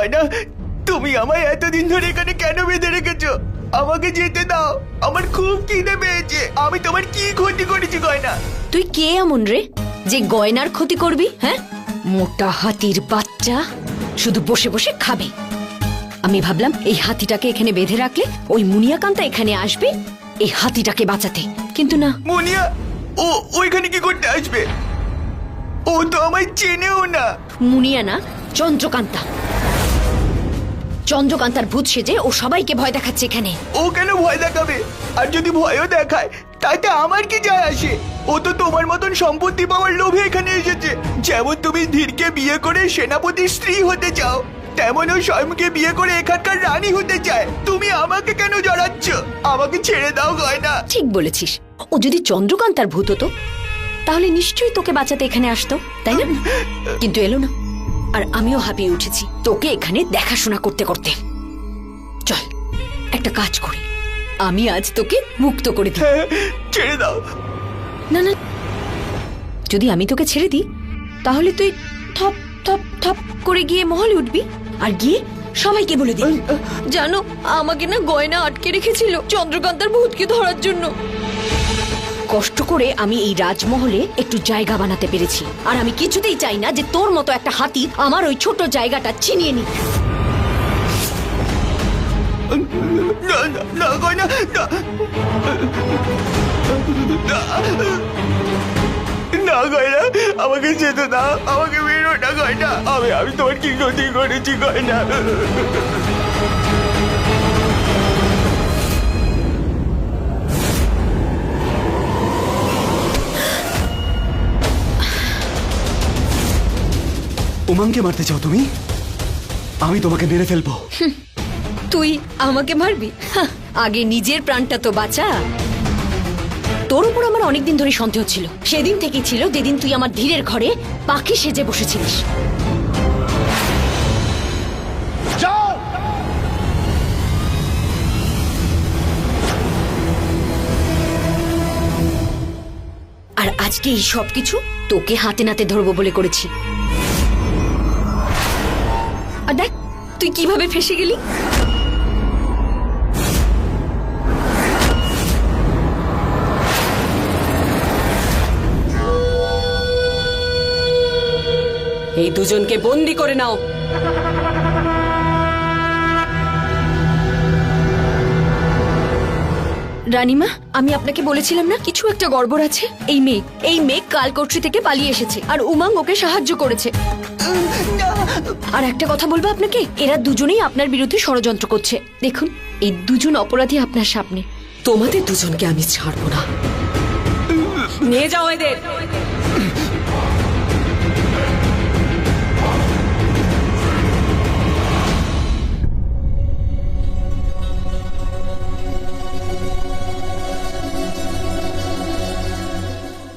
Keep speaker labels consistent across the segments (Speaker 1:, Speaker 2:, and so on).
Speaker 1: গয়না, তুমি আমায় এতদিন ধরে এখানে কেন বেঁধে রেখেছো? আমাকে যেতে দাও, আমার খুব খিদে পেয়েছে। আমি তোমার কি ক্ষতি করেছি গয়না?
Speaker 2: তুই কে এমন রে যে গয়নার ক্ষতি করবি? হ্যাঁ, মোটা হাতির বাচ্চা, শুধু বসে বসে খাবে। আমি ভাবলাম এই হাতিটাকে এখানে বেঁধে রাখলে ওই মুনিয়াকান্তা এখানে আসবে এই হাতিটাকে বাঁচাতে, কিন্তু না।
Speaker 1: মুনিয়া ও ওইখানে কি করতে আসবে? ও তো আমায় চেনেও না।
Speaker 2: মুনিয়া না, চন্দ্রকান্তা। চন্দ্রকান্তার ভূত সেজে ও সবাইকে ভয় দেখাচ্ছে এখানে।
Speaker 1: ও কেন ভয় দেখাবে? আর যদি ভয়ও দেখায় তাতে আমার কি যায় আসে? ও তো তোমার মতন সম্পত্তি পাওয়ার লোভে এখানে এসেছে। যেমন তুমি ধীরকে বিয়ে করে সেনাপতির স্ত্রী হতে চাও, তেমন ও স্বয়ংকে বিয়ে করে এখানকার রানী হতে চায়। তুমি আমাকে কেন জড়াচ্ছ? আমাকে ছেড়ে দাও গয়না।
Speaker 2: ঠিক বলেছিস, ও যদি চন্দ্রকান্তার ভূত হতো তাহলে নিশ্চয়ই তোকে বাঁচাতে এখানে আসতো, তাই না? কিন্তু এলো না, আর আমিও হাঁপিয়ে উঠেছি তোকে এখানে দেখাশোনা করতে করতে। চল একটা কাজ করি, আমি আজ তোকে মুক্ত করে দিই।
Speaker 1: ছেড়ে দাও।
Speaker 2: না না, যদি আমি তোকে ছেড়ে দিই তাহলে তুই থপ থপ থপ করে গিয়ে মহলে উঠবি, আর গিয়ে সবাইকে বলে দিবি, জানো আমাকে না গয়না আটকে রেখেছিল চন্দ্রকান্তার ভূতকে ধরার জন্য। কষ্ট করে আমি এই রাজমহলে একটু জায়গা বানাতে পেরেছি, আর আমি কিছুতেই চাই না যে তোর মতো একটা হাতি আমার ওই ছোট জায়গাটা ছিনিয়ে নিক।
Speaker 1: না না না গয়না, না না গয়না, আমাকে যেতে দাও, আমাকে বেরো না গয়না। আমি তোমার কি ক্ষতি করেছি গয়না?
Speaker 3: উমাংকে মারতে চাও তুমি? আমি তোমাকে মেরে ফেলবো।
Speaker 2: তুই আমাকে মারবি? আগে নিজের প্রাণটা তো বাঁচা। তোর উপর আমার অনেকদিন ধরে সন্দেহ ছিল, সেদিন থেকেই ছিল যেদিন তুই আমার ধীরের ঘরে পাখি সেজে বসেছিলিস। আর আজকে এই সব কিছু তোকে হাতে নাতে ধরবো বলে করেছি। আর দেখ তুই কিভাবে ফেসে গেলি।
Speaker 4: এই দুজনকে বন্দি করে নাও।
Speaker 2: রানীমা, আমি আপনাকে বলেছিলাম না কিছু একটা গড়বড় আছে। এই মেঘ কালকোটরি থেকে পালিয়ে এসেছে, আর উমাং ওকে সাহায্য করেছে। আর একটা কথা বলবো আপনাকে, এরা দুজনেই আপনার বিরুদ্ধে ষড়যন্ত্র করছে। দেখুন, এই দুজন অপরাধী আপনার সামনে।
Speaker 4: তোমাদের দুজনকে আমি ছাড়বো না। নিয়ে যাও এদের।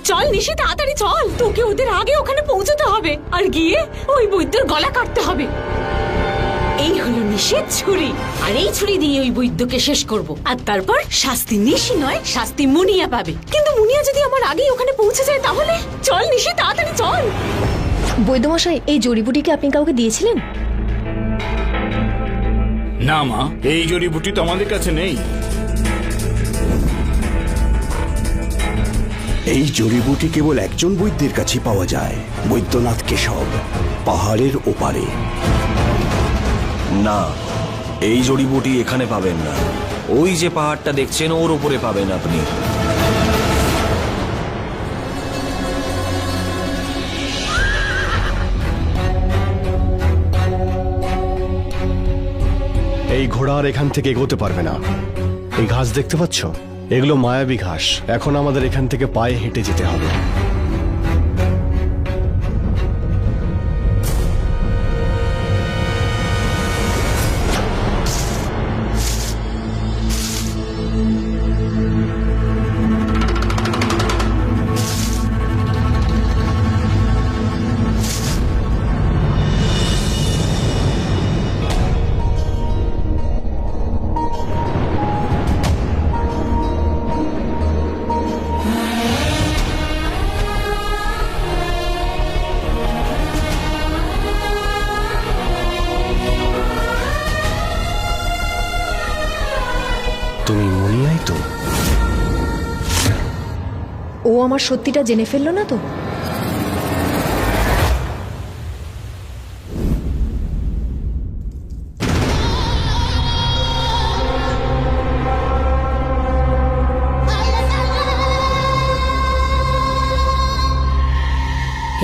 Speaker 4: চল নিশি, তাড়াতাড়ি চল, তোকে ওদের আগে ওখানে পৌঁছতে হবে, আর গিয়ে ওই বৈদ্যর গলা কাটতে হবে। এই হলো নিষেধ ছুরি, আর এই ছুরি দিয়ে ওই বৈদ্যকে শেষ করব, আর তারপর শাস্তি নিশি নয়, শাস্তি মুনিয়া পাবে। কিন্তু মুনিয়া যদি আমার আগেই ওখানে পৌঁছে যায় তাহলে? চল নিশি, তাড়াতাড়ি চল।
Speaker 2: বৈদ্যমশাই, এই জড়িবুটিকে আপনি কাউকে দিয়েছিলেন?
Speaker 5: না মা, এই জড়িবুটি তো আমাদের কাছে নেই।
Speaker 3: এই জড়িবুটি কেবল একজন বৈদ্যের কাছে পাওয়া যায়, বৈদ্যনাথ কেশব, পাহাড়ের ওপারে।
Speaker 6: না, এই জড়িবুটি এখানে পাবেন না। ওই যে পাহাড়টা দেখছেন ওর উপরে পাবেন আপনি।
Speaker 7: এই ঘোড়া আর এখান থেকে এগোতে পারবে না। এই ঘাস দেখতে পাচ্ছ, এগুলো মায়াবী ঘাস। এখন আমাদের এখান থেকে পায়ে হেঁটে যেতে হবে। তুমি মুনিয়াই তো?
Speaker 2: ও আমার সত্যিটা জেনে ফেললো না তো?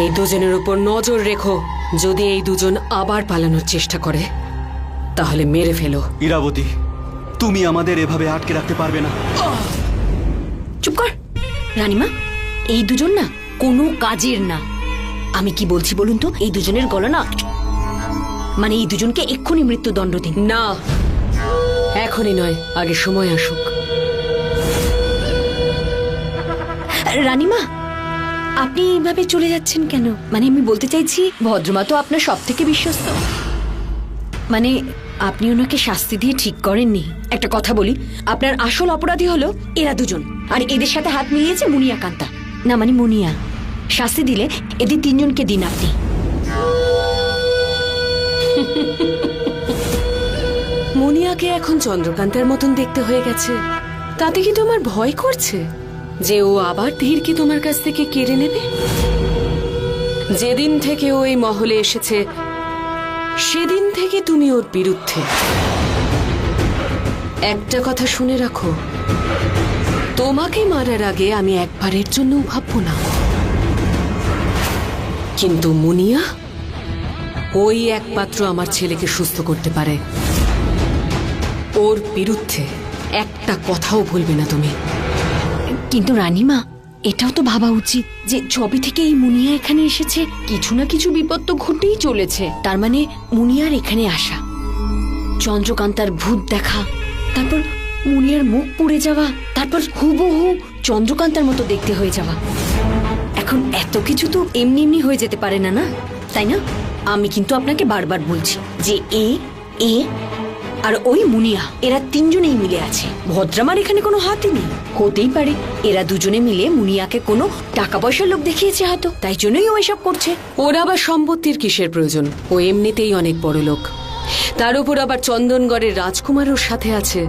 Speaker 4: এই দুজনের উপর নজর রেখো। যদি এই দুজন আবার পালানোর চেষ্টা করে তাহলে মেরে ফেলো।
Speaker 1: ইরাবতী, তুমি আমাদের এভাবে আটকে রাখতে পারবে না।
Speaker 2: চুপ কর রানীমা, এই দুজন না কোনো কাজের না। আমি কি বলছি বলুন তো, এই দুজনের গলা না, মানে এই দুজনকে এক্ষুনি মৃত্যুদণ্ড দিন।
Speaker 4: না, এখনই নয়, আগে সময় আসুক।
Speaker 2: রানীমা, আপনি এইভাবে চলে যাচ্ছেন কেন? মানে আমি বলতে চাইছি, ভদ্রমা তো আপনার সব থেকে বিশ্বস্ত। মানে আপনি ওনাকে শাস্তি দিয়ে ঠিক করেননি। একটা কথা বলি, আপনার আসল অপরাধী হলো এরা দুজন, আর এদের সাথে হাত মিলিয়েছে মুনিয়া কান্তা, না মানে মুনিয়া। শাস্তি দিলে এদের তিনজনকে দিন আপনি।
Speaker 4: মুনিয়াকে এখন চন্দ্রকান্তের মতন দেখতে হয়ে গেছে। তাতে কি তোমার ভয় করছে যে ও আবার ধীরকে তোমার কাছ থেকে কেড়ে নেবে? যেদিন থেকে ও এই মহলে এসেছে সেদিন থেকে তুমি ওর বিরুদ্ধে। একটা কথা শুনে রাখো, তোমাকে মারার আগে আমি একবারের জন্য ভাববো না। কিন্তু মুনিয়া ওই একমাত্র আমার ছেলেকে সুস্থ করতে পারে। ওর বিরুদ্ধে একটা কথাও বলবে না তুমি।
Speaker 2: কিন্তু রানীমা, এটাও তো ভাবা উচিত যে যবে থেকে এই মুনিয়া এখানে এসেছে কিছু না কিছু বিপদ তো ঘটেই চলেছে। তার মানে মুনিয়ার এখানে আসা, চন্দ্রকান্তার ভূত দেখা, তারপর মুনিয়ার মুখ পুড়ে যাওয়া, তারপর হুবহু চন্দ্রকান্তার মতো দেখতে হয়ে যাওয়া। এখন এত কিছু তো এমনি এমনি হয়ে যেতে পারে না, না তাই না? আমি কিন্তু আপনাকে বারবার বলছি যে এ আর ওই মুনিয়া, এরা তিনজনেই মিলে আছে। ভদ্রামার এখানে কোনো হাতই নেই। হতেই পারে এরা দুজনে মিলে মুনিয়াকে কোনো টাকা পয়সার লোক দেখিয়েছে হয়তো, তাই জন্যই ও এসব করছে।
Speaker 4: ওর আবার সম্পত্তির কিসের প্রয়োজন? ও এমনিতেই অনেক বড় লোক, তার উপর আবার চন্দনগড়ের রাজকুমারের সাথে আছে।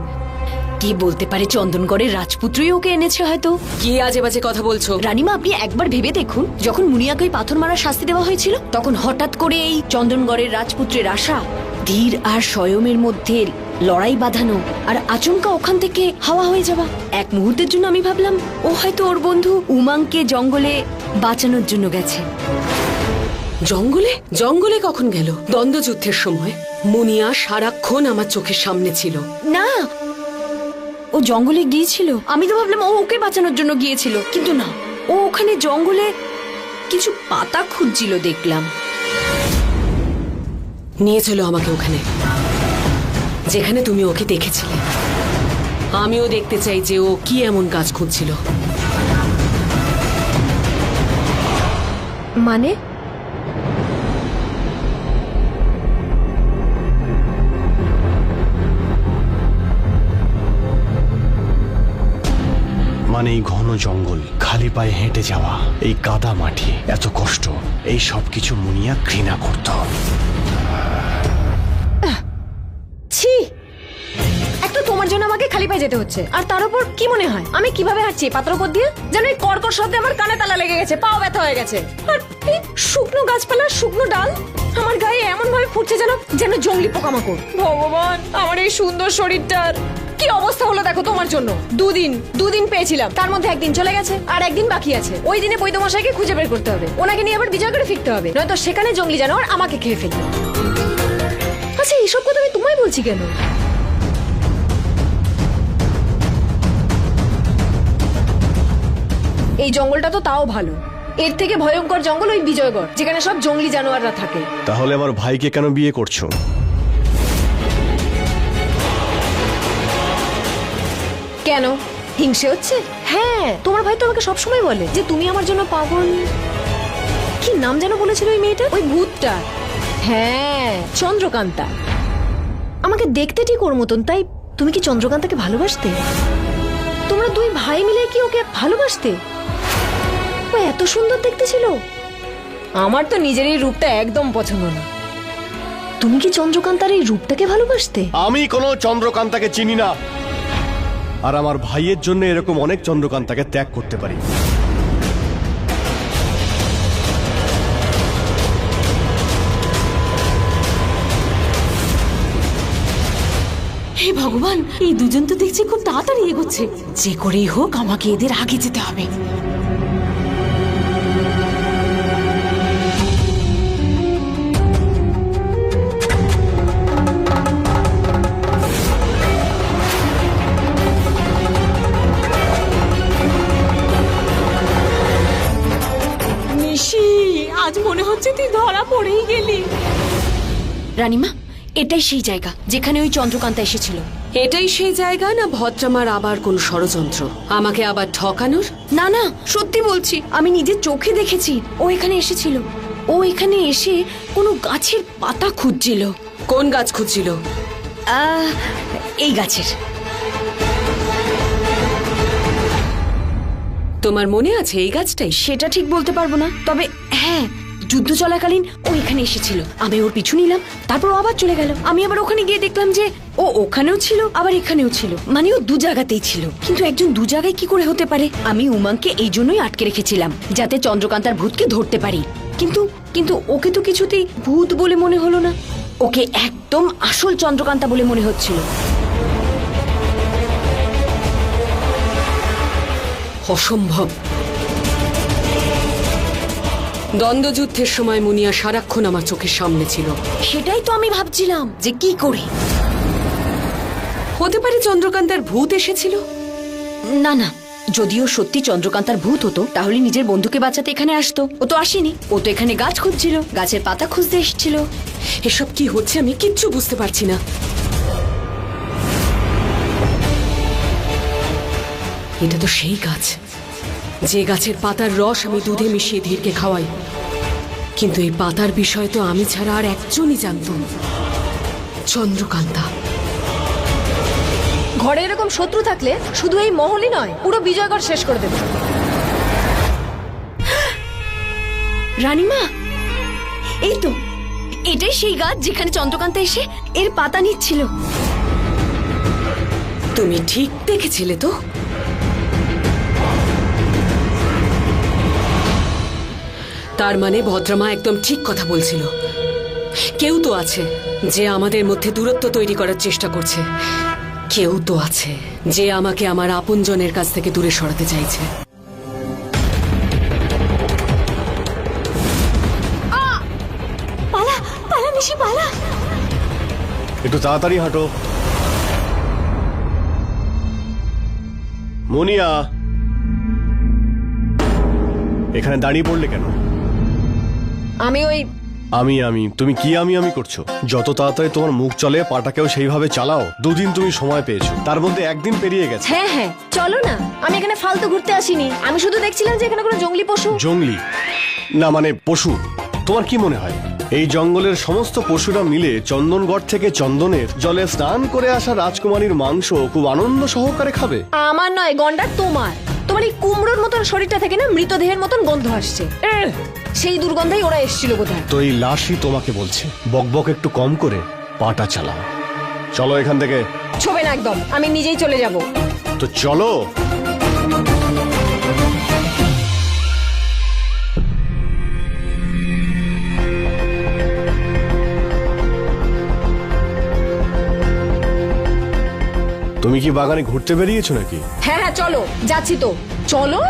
Speaker 2: কি বলতে পারে চন্দনগড়ের রাজপুত্রই ওকে এনেছে হয়তো।
Speaker 4: কি আজে বাজে কথা বলছো?
Speaker 2: রানীমা, আপনি একবার ভেবে দেখুন, যখন মুনিয়াকে ওই পাথর মারার শাস্তি দেওয়া হয়েছিল তখন হঠাৎ করে এই চন্দনগড়ের রাজপুত্রের আশা, ধীর আর স্বয়মের মধ্যে লড়াই বাঁধানো, আর আচমকা ওখান থেকে হাওয়া হয়ে যাওয়া। এক মুহূর্তের জন্য আমি ভাবলাম ও হয়তো ওর বন্ধু উমাংকে জঙ্গলে বাঁচানোর জন্য গেছে।
Speaker 4: জঙ্গলে? জঙ্গলে কখন গেল? দ্বন্দ্বযুদ্ধের সময় মুনিয়া সারাক্ষণ আমার চোখের সামনে ছিল।
Speaker 2: না, ও জঙ্গলে গিয়েছিল। আমি তো ভাবলাম ও ওকে বাঁচানোর জন্য গিয়েছিল, কিন্তু না, ও ওখানে জঙ্গলে কিছু পাতা খুঁজছিল দেখলাম।
Speaker 4: নিয়ে চলো আমাকে ওখানে, যেখানে তুমি ওকে দেখেছিলে। আমিও দেখতে চাই যে ও কি এমন কাজ খুঁজছিল।
Speaker 2: মানে
Speaker 7: মানে এই ঘন জঙ্গল, খালি পায়ে হেঁটে যাওয়া, এই কাদা মাটি, এত কষ্ট, এই সব কিছু মুনিয়া ঘৃণা করত।
Speaker 2: ছি, একটা তোমার জন্য আমাকে খালি পায়ে যেতে হচ্ছে, আর তার উপর কি মনে হয় আমি কিভাবে হাঁটছি পাতার উপর দিয়ে? যেন এই কর্কর শব্দে আমার কানে তালা লেগে গেছে, পাও ব্যথা হয়ে গেছে। আর এই শুকনো গাছপালা, শুকনো ডাল আমার গায়ে এমন ভাবে ফুটছে যেন যেন জঙ্গলি পোকামাকড়। ভগবান, আমার এই সুন্দর শরীরটার কি অবস্থা হলো দেখো তোমার জন্য। দুদিন পেয়েছিলাম, তার মধ্যে একদিন চলে গেছে, আর একদিন বাকি আছে। ওই দিনে বৈদ্যমশাইকে খুঁজে বের করতে হবে, ওনাকে নিয়ে আবার বিজয় করে ফিরতে হবে, নয়তো সেখানে জঙ্গলি জানোয়ার আমাকে খেয়ে ফেলবে। আচ্ছা, এইসব কথা আমি তোমায় বলছি কেন? এই জঙ্গলটা তো তাও ভালো, এর থেকে ভয়ঙ্কর জঙ্গল ওই বিজয়গড়, যেখানে সব জঙ্গলি জানোয়াররা থাকে।
Speaker 7: তাহলে আমার ভাইকে কেন বিয়ে করছো?
Speaker 2: কেন, হিংসে হচ্ছে? হ্যাঁ, তোমার ভাই তো আমাকে সবসময় বলে যে তুমি আমার জন্য পাগল। কি নাম যেন বলেছিল ওই মেয়েটা, ওই ভূতটা? হ্যাঁ, চন্দ্রকান্তা। আমাকে দেখতে ঠিক ওর মতন, তাই তুমি কি চন্দ্রকান্তাকে ভালোবাসতে? তোমরা দুই ভাই মিলে কি ওকে ভালোবাসতে? ও এত সুন্দর দেখতে ছিল। আমার তো নিজের এই রূপটা একদম পছন্দ না। তুমি কি চন্দ্রকান্তার এই রূপটাকে ভালোবাসতে?
Speaker 7: আমি কোনো চন্দ্রকান্তাকে চিনি না। আর আমার ভাইয়ের জন্য এরকম অনেক চন্দ্রকান্তাকে ত্যাগ করতে পারি।
Speaker 4: হে ভগবান, এই দুজন তো দেখছি খুব তাড়াতাড়ি এগোচ্ছে। যে করেই হোক আমাকে এদের আগে যেতে হবে। নিশি, আজ মনে হচ্ছে তুই ধরা পড়েই গেলি।
Speaker 2: রানীমা, এটাই সেই জায়গা যেখানে ওই চন্দ্রকান্তা এসেছিল।
Speaker 8: এটাই সেই জায়গা না ভদ্রামার আবার কোন ষড়যন্ত্র আমাকে আবার ঠকানোর?
Speaker 2: না না, সত্যি বলছি, আমি নিজের চোখে দেখেছি ও এখানে এসেছিল। ও এখানে এসে কোনো গাছের পাতা খুঁজছিল।
Speaker 8: কোন গাছ খুঁজছিল?
Speaker 2: এই গাছের।
Speaker 8: তোমার মনে আছে এই গাছটাই?
Speaker 2: সেটা ঠিক বলতে পারবো না, তবে হ্যাঁ, যুদ্ধ চলাকালীন ও এখানে এসেছিল। আমি ওর পিছু নিলাম, তারপর ও আবার চলে গেল। আমি আবার ওখানে গিয়ে দেখলাম যে ও ওখানেও ছিল আবার এখানেও ছিল, মানে ও দু জায়গাতেই ছিল। কিন্তু একজন দু জায়গায় কি করে হতে পারে? আমি উমাংকে এই জন্যই আটকে রেখেছিলাম, যাতে চন্দ্রকান্তার ভূতকে ধরতে পারি। কিন্তু কিন্তু ওকে তো কিছুতেই ভূত বলে মনে হলো না, ওকে একদম আসল চন্দ্রকান্তা বলে মনে হচ্ছিল।
Speaker 8: অসম্ভব। দ্বন্দ্বযুদ্ধের সময় মুনিয়া সারাক্ষণ আমার চোখের সামনে ছিল।
Speaker 2: সেটাই তো আমি ভাবছিলাম যে কি করে।
Speaker 8: হতে পারে চন্দ্রকান্তার ভূত এসেছিল।
Speaker 2: না না, যদিও সত্যি চন্দ্রকান্তার ভূত হতো তাহলে নিজের বন্ধুকে বাঁচাতে এখানে আসতো। ও তো আসেনি, ও তো এখানে গাছ খুঁজছিল, গাছের পাতা খুঁজতে এসেছিল।
Speaker 8: এসব কি হচ্ছে আমি কিচ্ছু বুঝতে পারছি না। এটা তো সেই গাছ, যে গাছের পাতার রস আমি দুধে মিশিয়ে ধীরকে খাওয়াই। কিন্তু এই পাতার বিষয় তো আমি ছাড়া আর একজনই জানত, চন্দ্রকান্তা।
Speaker 9: ঘরে এরকম শত্রু থাকলে শুধু এই মহলই নয়, পুরো বিজয়গড় শেষ করে দেবে।
Speaker 2: রানীমা, এই তো, এটাই সেই গাছ যেখানে চন্দ্রকান্তা এসে এর পাতা নিচ্ছিল।
Speaker 8: তুমি ঠিক দেখেছিলে তো? তার মানে ভদ্রমা একদম ঠিক কথা বলছিল। কেউ তো আছে যে আমাদের মধ্যে দূরত্ব তৈরি করার চেষ্টা করছে। কেউ তো আছে যে আমাকে আমার আপনজনের কাছ থেকে দূরে সরাতে চাইছে।
Speaker 4: পালা পালা নিশি, পালা।
Speaker 7: একটু তাড়াতাড়ি হাঁটো। মুনিয়া, এখানে দাঁড়িয়ে পড়লে কেন?
Speaker 9: আমি
Speaker 7: তুমি কি আমি করছো? যত তাড়াতাড়ি তোমার মুখ চলে পাটাকেও সেইভাবে চালাও। দুদিন তুমি সময় পেয়েছো, তার মধ্যে একদিন পেরিয়ে গেছে।
Speaker 9: হ্যাঁ হ্যাঁ, চলো না। আমি এখানে ফালতু ঘুরতে আসিনি, আমি শুধু দেখছিলাম যে এখানে কোনো জঙ্গলি পশু।
Speaker 7: জঙ্গলি না মানে পশু? তোমার কি মনে হয় এই জঙ্গলের সমস্ত পশুরা মিলে চন্দনগড় থেকে চন্দনের জলে স্নান করে আসা রাজকুমারীর মাংস খুব আনন্দ সহকারে খাবে?
Speaker 9: আমার নয় গন্ডার, তোমার এই কুমড়োর মতন শরীরটা থেকে না মৃতদেহের মতন গন্ধ আসছে। সেই দুর্গন্ধেই ওরা এসেছিল বোধহয়।
Speaker 7: তো এই লাশই তোমাকে বলছে বকবক একটু কম করে পাটা চালাও। চলো এখান থেকে।
Speaker 9: ছবে না একদম, আমি নিজেই চলে যাব।
Speaker 7: তো চলো। তুমি কি বাগানে ঘুরতে বেরিয়েছো নাকি?
Speaker 9: হ্যাঁ হ্যাঁ চলো, যাচ্ছি তো, চলো।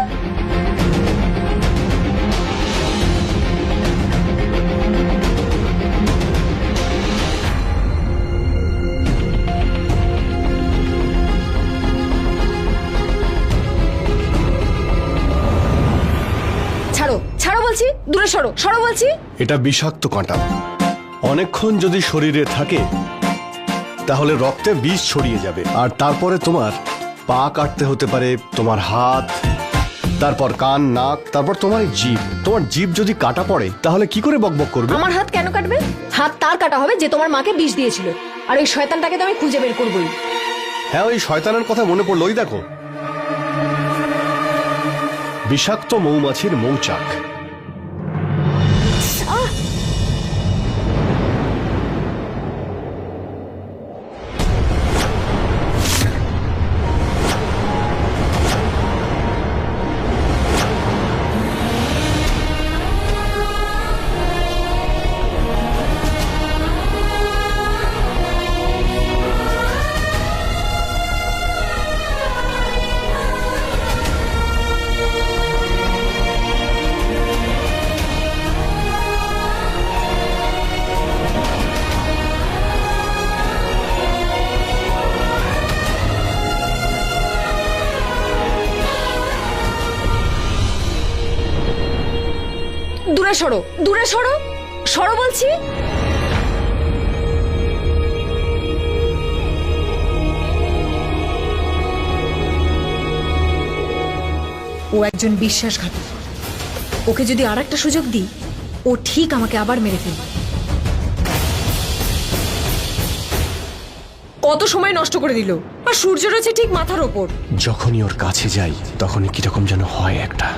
Speaker 9: ছাড়ো ছাড়ো বলছি, দূরে সরো, সরো বলছি।
Speaker 7: এটা বিষাক্ত কাঁটা, অনেকক্ষণ যদি শরীরে থাকে তাহলে রক্তে বিষ ছড়িয়ে যাবে, আর তারপরে তোমার পা কাটতে হতে পারে, তোমার হাত, তারপর কান, নাক, তারপর তোমার জিভ। তোমার জিভ যদি কাটা পড়ে তাহলে কি করে বকবক করবে?
Speaker 9: আমার হাত কেন কাটবে? হাত তার কাটা হবে যে তোমার মাকে বিষ দিয়েছিল, আর ওই শয়তানটাকে তো আমি খুঁজে বের করবোই।
Speaker 7: হ্যাঁ, ওই শয়তানের কথা মনে পড়লো। ওই দেখো, বিষাক্ত মৌমাছির মৌচাক।
Speaker 9: দূরে সরো, দূরে সরো, সরো বলছি। ও একজন বিশ্বাসঘাতক। ওকে যদি আর একটা সুযোগ দিই, ও ঠিক আমাকে আবার মেরে ফেলবে। কত সময় নষ্ট করে দিল, আর সূর্য রয়েছে ঠিক মাথার ওপর।
Speaker 7: যখনই ওর কাছে যাই তখনই কিরকম যেন হয় একটা।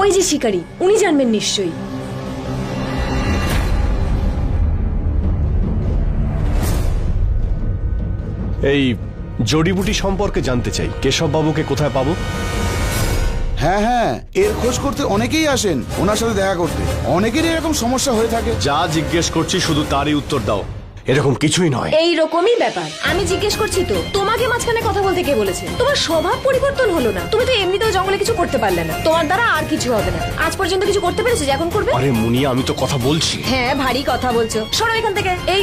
Speaker 9: ওই যে শিকারী, উনি জানবেন নিশ্চয়ই।
Speaker 7: এই জড়িবুটি সম্পর্কে জানতে চাই, কেশব বাবুকে কোথায় পাবো?
Speaker 10: হ্যাঁ হ্যাঁ, এর খোঁজ করতে অনেকেই আসেন ওনার সাথে দেখা করতে। অনেকেরই এরকম সমস্যা হয়ে থাকে।
Speaker 7: যা জিজ্ঞেস করছি শুধু তারই উত্তর দাও, এরকম কিছুই নয়।
Speaker 9: এই রকমই ব্যাপার। আমি জিজ্ঞেস করছি তো, তোমাকে মাঝখানে কথা বলতে কে বলেছে? তোমার স্বভাব পরিবর্তন হলো না? তুমি তো এমনিতেও জঙ্গলে কিছু করতে পারলে না, তোমার দ্বারা আর কিছু হবে না। আজ পর্যন্ত কিছু করতে পেরেছো, যে এখন করবে?
Speaker 7: আরে মুনিয়া, আমি তো কথা বলছি।
Speaker 9: হ্যাঁ, ভারী কথা বলছো। সরো এখান থেকে। এই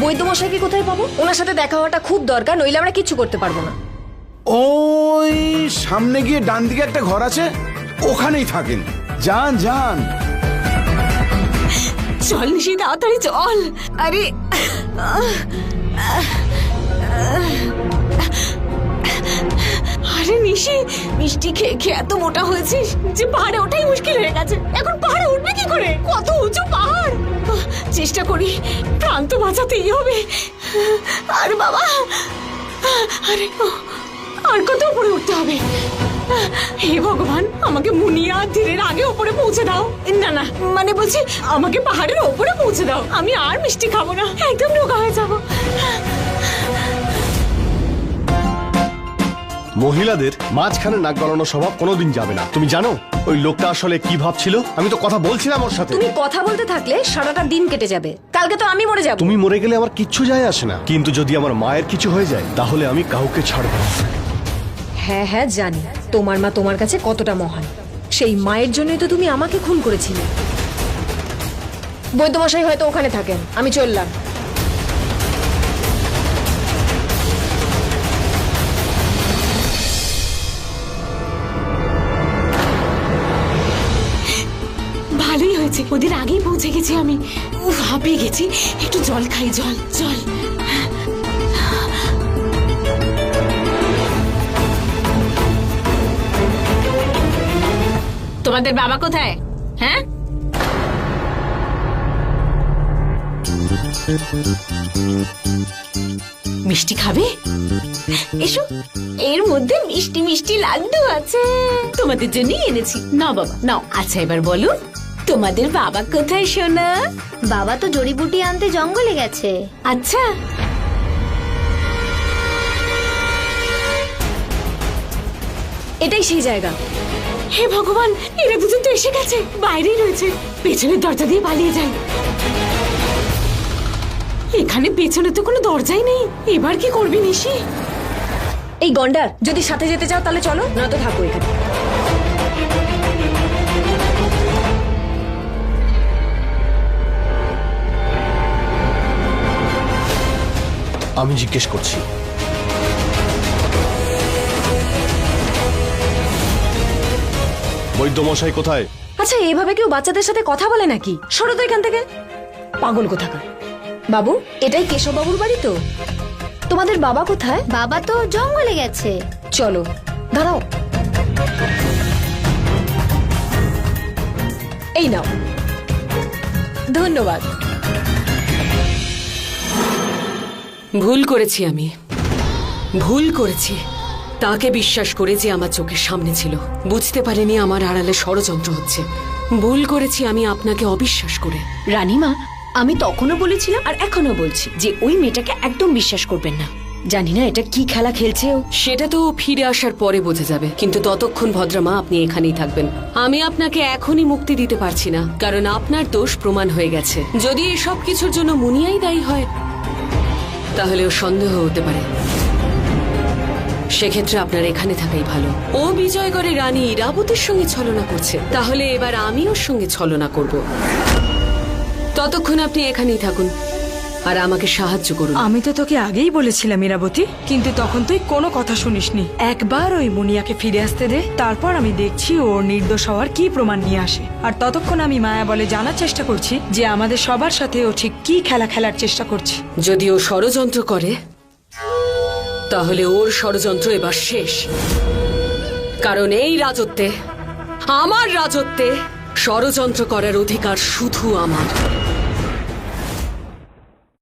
Speaker 9: বৈদ্যমশাইকে কোথায় পাবো? ওনার সাথে দেখা হওয়াটা খুব দরকার, নইলে আমরা কিছু করতে পারবো না।
Speaker 10: ওই সামনে গিয়ে ডান দিকে একটা ঘর আছে, ওখানেই থাকেন। যান যান।
Speaker 4: চল নিশি, তাড়াতাড়ি চল। আরে আরে নিশি, মিষ্টি খেয়ে খেয়ে এত মোটা হয়েছিস যে পাহাড়ে ওঠাই মুশকিল হয়ে গেছে। এখন পাহাড়ে উঠবে কি করে? কত উঁচু পাহাড়। চেষ্টা করি, প্রাণ তো বাঁচাতেই হবে। আরে বাবা, আরে আর কত উপরে উঠতে হবে? হে ভগবান, আমাকে মুনিয়া ধীরের আগে ওপরে পৌঁছে দাও। না না, মানে বলছি আমাকে পাহাড়ের ওপরে পৌঁছে দাও। আমি আর মিষ্টি খাবো না, একদম রোগা হয়ে যাবো।
Speaker 7: মহিলাদের মাঝখানে নাক গলানো স্বভাব কোনোদিন যাবে না, তুমি জানো? ওই লোকটা আসলে কি ভাবছিল? আমি তো কথা বলছিলাম ওর সাথে।
Speaker 9: তুমি কথা বলতে থাকলে সারাটা দিন কেটে যাবে। কালকে তো আমি মরে যাবো।
Speaker 7: তুমি মরে গেলে আমার কিচ্ছু যায় আসে না, কিন্তু যদি আমার মায়ের কিছু হয়ে যায় তাহলে আমি কাউকে ছাড়বো না।
Speaker 9: হ্যাঁ হ্যাঁ জানি তোমার মা তোমার কাছে কতটা মহান। সেই মায়ের জন্যই তো তুমি আমাকে খুন করেছিলে। বৈদ্যমশাই হয়তো ওখানে থাকেন, আমি চললাম।
Speaker 4: ভালোই হয়েছে, ওদের আগেই পৌঁছে গেছি আমি। উফ, হাঁপিয়ে গেছি। একটু জল খাই, জল জল। তোমাদের বাবা কোথায়? হ্যাঁ, মিষ্টি খাবে? এসো, এর মধ্যে মিষ্টি মিষ্টি লাড্ডু আছে, তোমাদের জন্যই এনেছি। নাও বাবা, নাও। আচ্ছা, এবার বলো, তোমাদের বাবা কোথায় সোনা?
Speaker 11: বাবা তো জড়িবুটি আনতে জঙ্গলে গেছে।
Speaker 4: আচ্ছা,
Speaker 9: এটাই সেই জায়গা।
Speaker 4: হে ভগবান, এরা দুজন তো এসে গেছে, বাইরেই রয়েছে। পেছনের দরজা দিয়ে পালিয়ে যাই। এখানে পেছনে তো কোনো দরজাই নেই, এবার কি করবি নিশি?
Speaker 9: এই গন্ডার, যদি সাথে যেতে চাও তাহলে চলো, না তো থাকো এখানে।
Speaker 7: আমি জিজ্ঞেস করছি, বৈদ্যমশাই কোথায়?
Speaker 9: আচ্ছা, এভাবে কেউ বাচ্চাদের সাথে কথা বলে নাকি? সরো তো এখান থেকে, পাগল কোথাকার। বাবু, এটাই কেশব বাবুর বাড়ি তো? তোমাদের বাবা কোথায়?
Speaker 11: বাবা তো জঙ্গলে গেছে।
Speaker 9: চলো, দাঁড়াও। এই নাও, ধন্যবাদ।
Speaker 8: ভুল করেছি আমি, ভুল করেছি। তাকে বিশ্বাস করে যে আমার চোখের সামনে ছিল, বুঝতে পারিনি আমার আড়ালে ষড়যন্ত্র হচ্ছে। ভুল করেছি আমি আপনাকে অবিশ্বাস করে।
Speaker 2: রানীমা, আমি তখনও বলেছিলাম আর এখনো বলছি যে ওই মেয়েটাকে একদম বিশ্বাস করবেন না। জানি না এটা কি খেলা খেলছে ও।
Speaker 8: সেটা তো ফিরে আসার পরে বোঝা যাবে, কিন্তু ততক্ষণ ভদ্রমা আপনি এখানেই থাকবেন। আমি আপনাকে এখনই মুক্তি দিতে পারছি না, কারণ আপনার দোষ প্রমাণ হয়ে গেছে। যদি এসব কিছুর জন্য মুনিয়াই দায়ী হয় তাহলেও সন্দেহ হতে পারে। সেক্ষেত্রে আপনার এখানে থাকাই ভালো। ও বিজয়গড়ে রানী ইরাবতীর সঙ্গে ছলনা করছে, তাহলে এবার আমি ওর সঙ্গে ছলনা করব। ততক্ষণ আপনি এখানেই থাকুন আর আমাকে সাহায্য করুন।
Speaker 12: আমি তো তোকে আগেই বলেছিলাম ইরাবতী, কিন্তু তখন তুই কোনো কথা শুনিসনি। একবার ওই মুনিয়াকে ফিরে আসতে দে, তারপর আমি দেখছি ওর নির্দোষ হওয়ার কি প্রমাণ নিয়ে আসে। আর ততক্ষণ আমি মায়া বলে জানার চেষ্টা করছি যে আমাদের সবার সাথে ও ঠিক কি খেলা খেলার চেষ্টা করছে।
Speaker 8: যদি ও ষড়যন্ত্র করে তাহলে ওর ষড়যন্ত্র এবার শেষ, কারণ এই রাজত্বে, আমার রাজত্বে ষড়যন্ত্র করার অধিকার শুধু আমার।